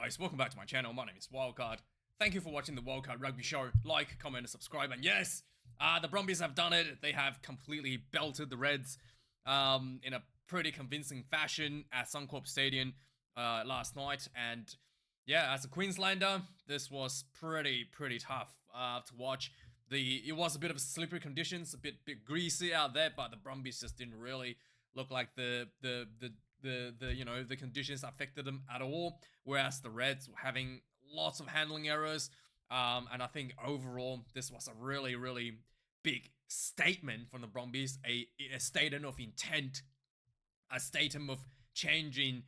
guys, welcome back to my channel. My name is Wildkard. Thank you for watching the Wildkard Rugby Show. Like, comment, and subscribe. And yes, the Brumbies have done it. They have completely belted the Reds in a pretty convincing fashion at Suncorp Stadium last night. And yeah, as a Queenslander, this was pretty tough to watch. It was a bit of slippery conditions, a bit greasy out there, but the Brumbies just didn't really look like the conditions affected them at all, whereas the Reds were having lots of handling errors, and I think overall this was a really big statement from the Brumbies, a statement of intent, a statement of changing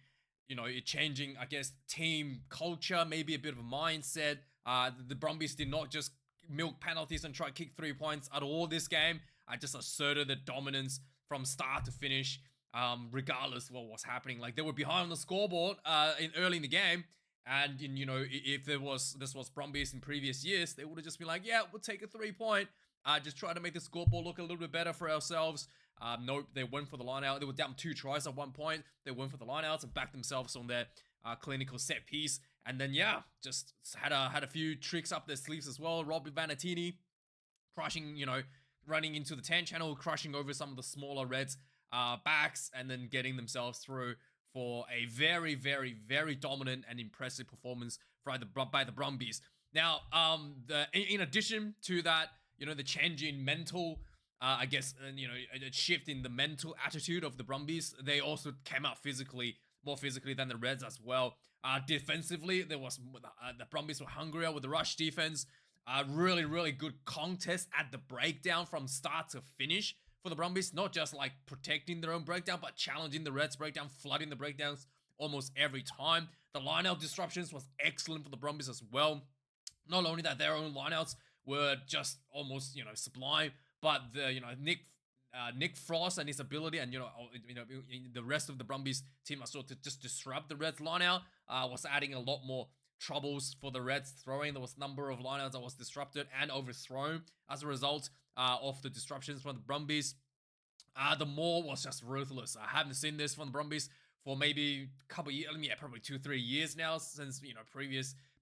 I guess team culture, maybe a bit of a mindset. The Brumbies did not just milk penalties and try to kick 3 points at all this game. I just asserted the dominance from start to finish. Regardless of what was happening, like they were behind on the scoreboard early in the game, and if this was Brumbies in previous years, they would have just been like, yeah, we'll take a 3 point, just try to make the scoreboard look a little bit better for ourselves. Nope, they went for the line out. They were down 2 tries at one point. They went for the line outs and backed themselves on their clinical set piece, and then yeah, just had a few tricks up their sleeves as well. Robbie Vanatini crushing, running into the 10 channel, crushing over some of the smaller Reds backs, and then getting themselves through for a very dominant and impressive performance by the Brumbies. Now, in addition to that, the change in mental, I guess, a shift in the mental attitude of the Brumbies, they also came out more physically than the Reds as well. Defensively, the Brumbies were hungrier with the rush defense. Really good contest at the breakdown from start to finish for the Brumbies, not just like protecting their own breakdown, but challenging the Reds breakdown, flooding the breakdowns almost every time. The lineout disruptions was excellent for the Brumbies as well. Not only that, their own lineouts were just almost, sublime, but the, Nick Frost and his ability, and the rest of the Brumbies team are sort of just disrupt the Reds lineout, was adding a lot more troubles for the Reds throwing. There was a number of lineouts that was disrupted and overthrown as a result of the disruptions from the Brumbies. The maul was just ruthless. I haven't seen this from the Brumbies for maybe a couple of years, probably 2-3 years now, since,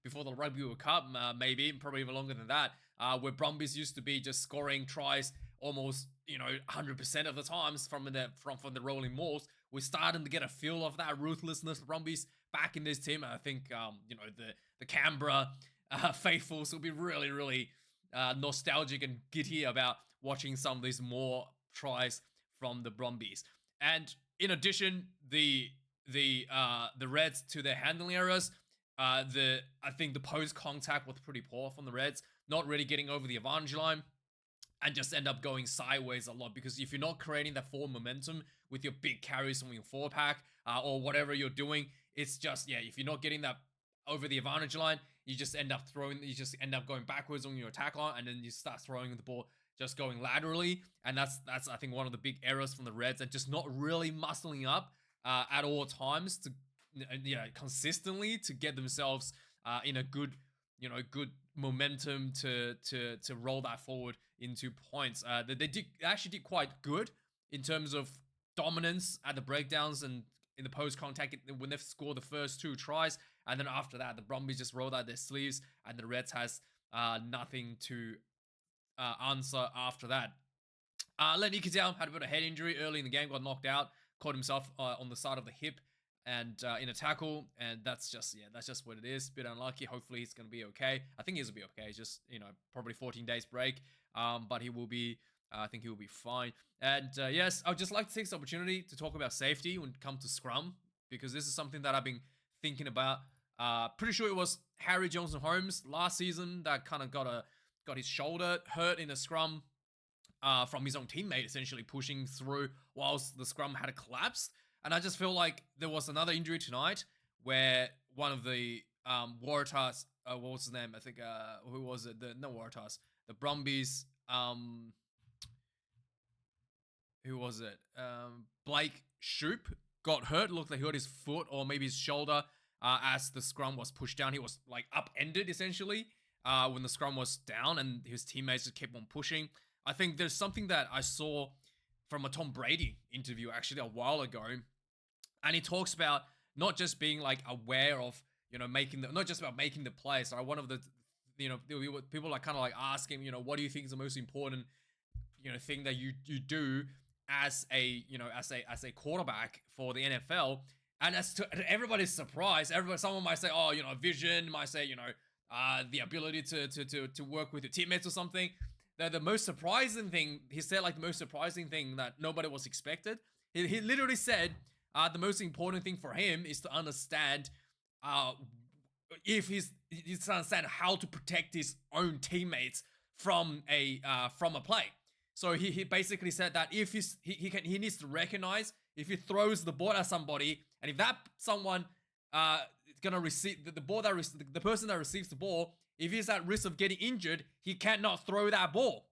before the Rugby World Cup, maybe, probably even longer than that, where Brumbies used to be just scoring tries almost, 100% of the times from the rolling mauls. We're starting to get a feel of that ruthlessness of Brumbies back in this team. I think, the Canberra faithfuls will be really nostalgic and giddy about watching some of these more tries from the Brumbies. And in addition, the Reds, to their handling errors, I think the post contact was pretty poor from the Reds, not really getting over the advantage line, and just end up going sideways a lot, because if you're not creating that forward momentum with your big carries from your forward pack, or whatever you're doing, it's just, if you're not getting that over the advantage line, you just end up going backwards on your attack line, and then you start throwing the ball just going laterally. And that's I think one of the big errors from the Reds, and just not really muscling up at all times to consistently to get themselves in a good momentum to roll that forward into points. They actually did quite good in terms of dominance at the breakdowns and in the post contact when they've scored the first 2 tries, and then after that the Brumbies just rolled out their sleeves, and the Reds has nothing to answer after that. Lenny Kazal had a bit of head injury early in the game, got knocked out, caught himself on the side of the hip and in a tackle, and that's just what it is. Bit unlucky. Hopefully he's going to be okay. I think he'll be okay. Just probably 14 days break, but he will be. I think he will be fine. And yes, I would just like to take this opportunity to talk about safety when it comes to scrum, because this is something that I've been thinking about. Pretty sure it was Harry Johnson-Holmes last season that kind of got his shoulder hurt in a scrum from his own teammate, essentially pushing through whilst the scrum had collapsed. And I just feel like there was another injury tonight where one of the Waratahs, what was his name? I think, who was it? No Waratahs. The Brumbies, who was it? Blake Shoop got hurt. Looked like he hurt his foot or maybe his shoulder as the scrum was pushed down. He was like upended essentially when the scrum was down, and his teammates just kept on pushing. I think there's something that I saw from a Tom Brady interview actually a while ago, and he talks about not just being like aware of making the not just about making the play. So one of the people are kind of like asking, what do you think is the most important thing that you do as a quarterback for the NFL. And as to everybody's surprise, someone might say, oh, vision, might say, the ability to work with your teammates or something. The most surprising thing he said, like the most surprising thing that nobody was expected. He literally said the most important thing for him is to understand if he's to understand how to protect his own teammates from a play. So he basically said that if he needs to recognize if he throws the ball at somebody, and if that someone is gonna receive the ball the person that receives the ball, if he's at risk of getting injured, he cannot throw that ball.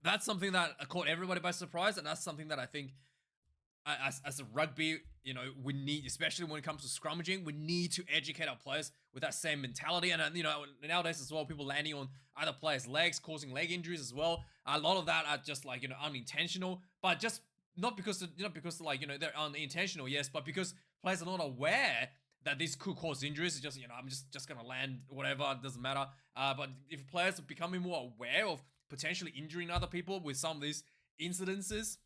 That's something that caught everybody by surprise, and that's something that I think as a rugby, we need, especially when it comes to scrummaging, we need to educate our players with that same mentality. And nowadays as well, people landing on other players' legs, causing leg injuries as well. A lot of that are just like unintentional, but just not because they're unintentional, yes, but because players are not aware that this could cause injuries. It's just I'm just gonna land whatever, it doesn't matter. But if players are becoming more aware of potentially injuring other people with some of these incidences,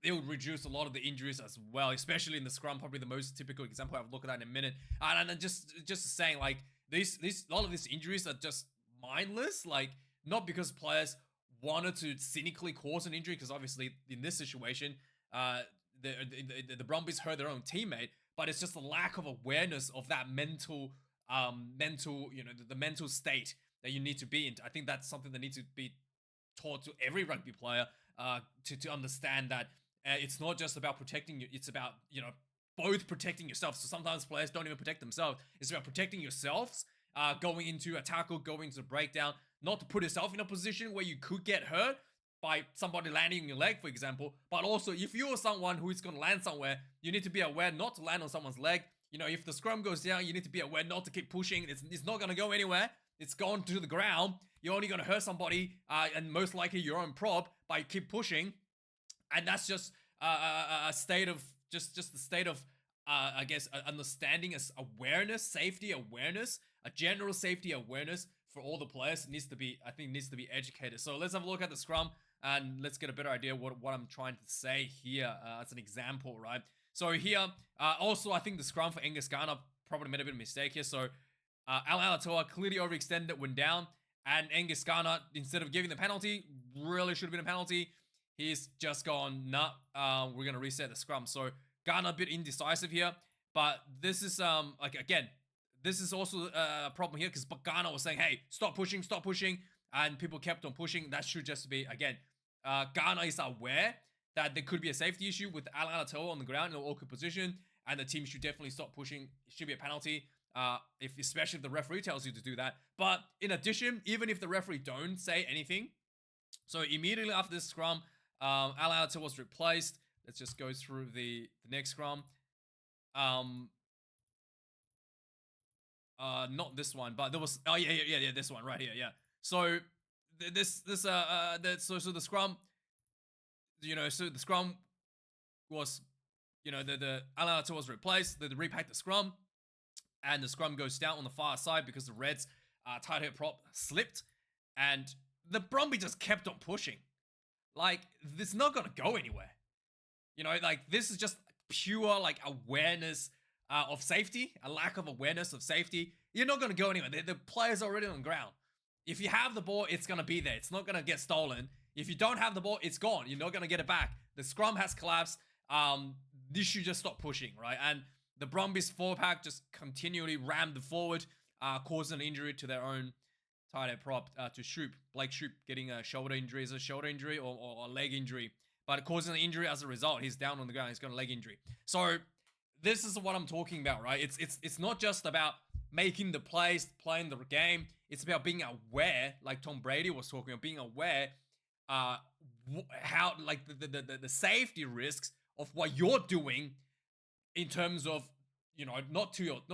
it would reduce a lot of the injuries as well, especially in the scrum. Probably the most typical example. I'll look at that in a minute. And then just saying, like, these a lot of these injuries are just mindless. Like, not because players wanted to cynically cause an injury, because obviously in this situation, the Brumbies hurt their own teammate, but it's just a lack of awareness of that mental the mental state that you need to be in. I think that's something that needs to be taught to every rugby player, to understand that it's not just about protecting you. It's about both protecting yourself. So sometimes players don't even protect themselves. It's about protecting yourselves, going into a tackle, going into a breakdown, not to put yourself in a position where you could get hurt by somebody landing on your leg, for example. But also, if you're someone who is going to land somewhere, you need to be aware not to land on someone's leg. If the scrum goes down, you need to be aware not to keep pushing. It's not going to go anywhere. It's gone to the ground. You're only going to hurt somebody, and most likely your own prop, by keep pushing. And that's just a state of just the state of I guess understanding, as awareness, safety awareness, a general safety awareness for all the players needs to be educated. So let's have a look at the scrum and let's get a better idea what I'm trying to say here as an example, right? So here, also I think the scrum for Angus Garner probably made a bit of a mistake here. So Alan Alatoa clearly overextended, went down, and Angus Garner, instead of giving the penalty, really should have been a penalty. He's just gone, nah, we're going to reset the scrum. So Garner a bit indecisive here, but this is, again, this is also a problem here, because Garner was saying, hey, stop pushing, and people kept on pushing. That should just be, again, Garner is aware that there could be a safety issue with Alan Alatoa on the ground in an awkward position, and the team should definitely stop pushing. It should be a penalty, especially if the referee tells you to do that. But in addition, even if the referee don't say anything, so immediately after this scrum, Alan Alatoa was replaced. Let's just go through the next scrum. Not this one, but there was, oh yeah, this one right here, yeah. So so the scrum, so the scrum was, the Alan Alatoa was replaced. They repacked the scrum, and the scrum goes down on the far side because the Reds' tight head prop slipped, and the Brumbies just kept on pushing. Like, this is not gonna go anywhere. Like, this is just pure, like, awareness of safety, a lack of awareness of safety. You're not gonna go anywhere. The player's already on the ground. If you have the ball, it's gonna be there. It's not gonna get stolen. If you don't have the ball, it's gone. You're not gonna get it back. The scrum has collapsed. This should just stop pushing, right? And the Brumbies 4-pack just continually rammed forward, causing an injury to their own tight head prop, to Shoop. Blake Shoop getting a shoulder injury. Is it a shoulder injury or a leg injury? But causing an injury as a result. He's down on the ground. He's got a leg injury. So this is what I'm talking about, right? It's not just about making the plays, playing the game. It's about being aware, like Tom Brady was talking about, being aware how, like, the safety risks of what you're doing in terms of, not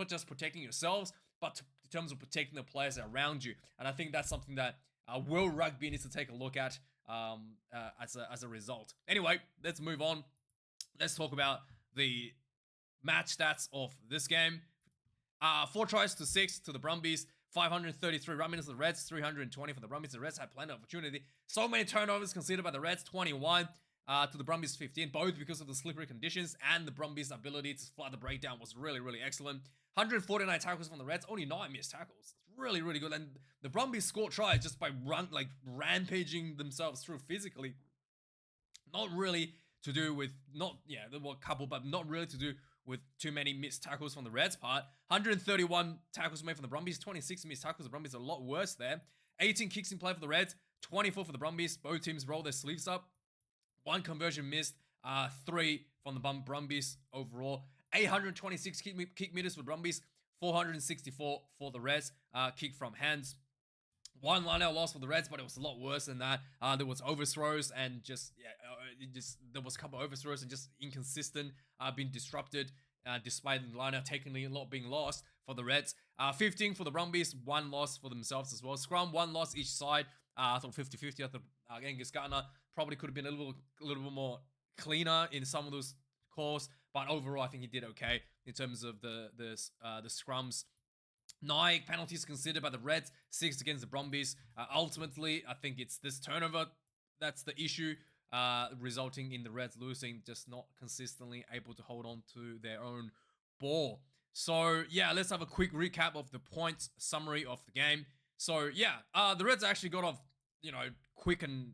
just protecting yourselves, but in terms of protecting the players around you. And I think that's something that World Rugby needs to take a look at as a result. Anyway, let's move on. Let's talk about the match stats of this game. 4 tries to 6 to the Brumbies, 533 run minutes to the Reds, 320 for the Brumbies. The Reds had plenty of opportunity. So many turnovers conceded by the Reds, 21 to the Brumbies 15, both because of the slippery conditions and the Brumbies' ability to flood the breakdown was really, really excellent. 149 tackles from the Reds, only 9 missed tackles. Really, really good. And the Brumbies scored tries just by rampaging themselves through physically. Not really to do with, there were a couple, but not really to do with too many missed tackles from the Reds' part. 131 tackles made from the Brumbies, 26 missed tackles. The Brumbies are a lot worse there. 18 kicks in play for the Reds, 24 for the Brumbies. Both teams roll their sleeves up. 1 conversion missed, 3 from the Brumbies overall. 826 kick meters for the Brumbies, 464 for the Reds. Kick from hands. 1 line-out loss for the Reds, but it was a lot worse than that. There was overthrows and there was a couple of overthrows and just inconsistent, being disrupted, despite the line-out technically a lot being lost for the Reds. 15 for the Brumbies, 1 loss for themselves as well. Scrum, 1 loss each side. I thought 50-50. I thought Angus Gardner probably could have been a little bit more cleaner in some of those calls, but overall I think he did okay in terms of the scrums. 9 penalties considered by the Reds, 6 against the Brumbies. Ultimately, I think it's this turnover that's the issue, resulting in the Reds losing, just not consistently able to hold on to their own ball. So, yeah, let's have a quick recap of the points summary of the game. So, yeah, the Reds actually got off, quick and,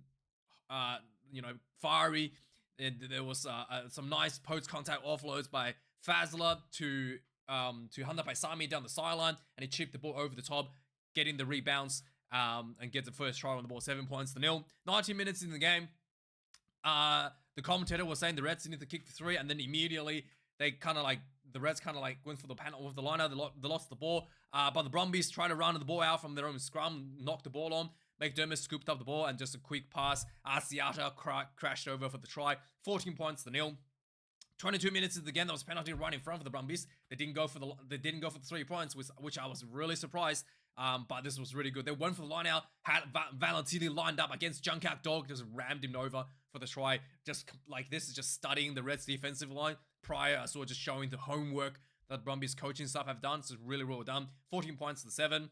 fiery. There was some nice post-contact offloads by Fazler to Hunter Paisami down the sideline, and he chipped the ball over the top, getting the rebounds, and gets the first try on the ball, 7 points to 0. 19 minutes in the game, the commentator was saying the Reds need to kick for 3, and then immediately the Reds went for the panel with the liner. They lost the ball, but the Brumbies tried to run the ball out from their own scrum, knocked the ball on. McDermott scooped up the ball, and just a quick pass. Asiata crashed over for the try, 14 points to 0. 22 minutes into the game, there was a penalty right in front of the Brumbies. They didn't go for the 3 points, which I was really surprised. But this was really good. They went for the line out, had Valentini lined up against Junkout Dog, just rammed him over for the try. Just like this is just studying the Reds' defensive line. Prior, I saw just showing the homework that Brumbies coaching staff have done. So it's really well done. 14 points to 7.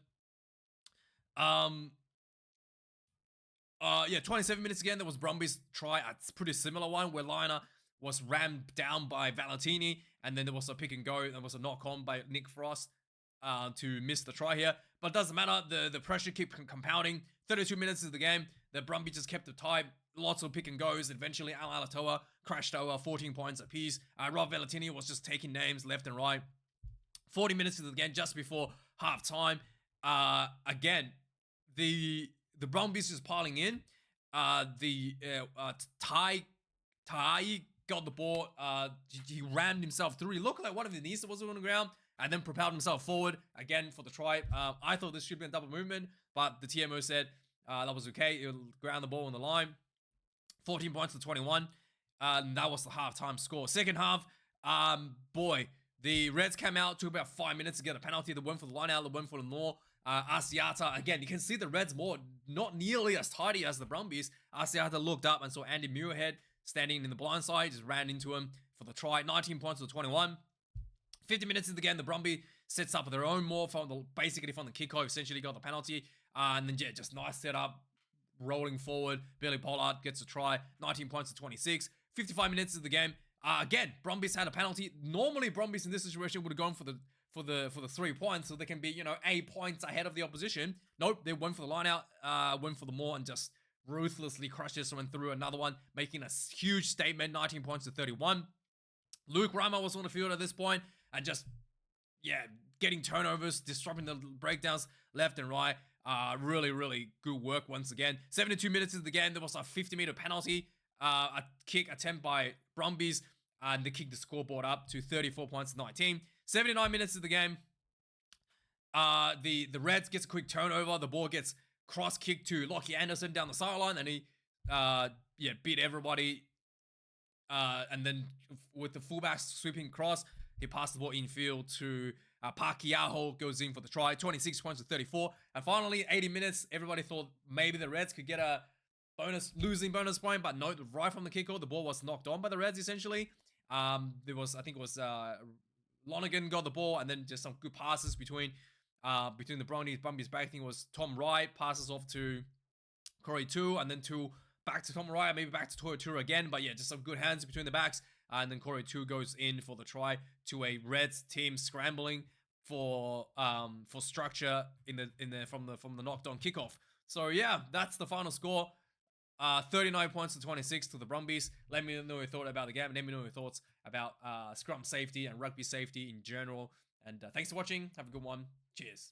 27 minutes again, there was Brumbies try, a pretty similar one where Liner was rammed down by Valentini, and then there was a pick and go. There was a knock on by Nick Frost to miss the try here. But it doesn't matter. The pressure kept compounding. 32 minutes of the game, the Brumbies just kept the tie. Lots of pick and goes. Eventually, Al Alatoa crashed over, 14 points apiece. Rob Valentini was just taking names left and right. 40 minutes of the game, just before half time. Again, the Brumbies just piling in. Ty got the ball. He rammed himself through. He looked like one of the knees that was on the ground, and then propelled himself forward again for the try. I thought this should be a double movement, but the TMO said that was okay. He'll ground the ball on the line. 14 points to 21. That was the halftime score. Second half, the Reds came out, took about 5 minutes to get a penalty. They went for the line out, they went for the more. Asiata, again, you can see the Reds more, not nearly as tidy as the Brumbies. Asiata looked up and saw Andy Muirhead standing in the blind side, just ran into him for the try. 19 points to 21. 50 minutes in the game, the Brumbies sets up their own more basically from the kickoff, essentially got the penalty. And then, just nice setup, rolling forward. Billy Pollard gets a try. 19 points to 26. 55 minutes of the game. Again, Brumbies had a penalty. Normally, Brumbies in this situation would have gone for the 3 points, so they can be 8 points ahead of the opposition. Nope, they went for the line out, went for the more, and just ruthlessly crushed this one through another one, making a huge statement. 19 points to 31. Luke Reimer was on the field at this point, and just getting turnovers, disrupting the breakdowns left and right. Really, really good work once again. 72 minutes into the game, there was a 50-meter penalty, a kick attempt by Brumbies, and they kicked the scoreboard up to 34 points to 19. 79 minutes of the game, the Reds gets a quick turnover. The ball gets cross-kicked to Lockie Anderson down the sideline, and he beat everybody. And then with the fullback sweeping cross, he passed the ball infield to Pakiaho, goes in for the try. 26 points to 34. And finally, 80 minutes, everybody thought maybe the Reds could get a losing bonus point, but no, right from the kickoff, the ball was knocked on by the Reds, essentially. Lonergan got the ball, and then just some good passes between the Brumbies back. I think it was Tom Wright passes off to Corey 2, and then back to Tom Wright, maybe back to Toyo Tura again. But yeah, just some good hands between the backs. And then Corey 2 goes in for the try to a Reds team scrambling for structure from the knockdown kickoff. So yeah, that's the final score. 39 points to 26 to the Brumbies. Let me know your thought about the game. Let me know your thoughts about scrum safety and rugby safety in general. And thanks for watching. Have a good one. Cheers.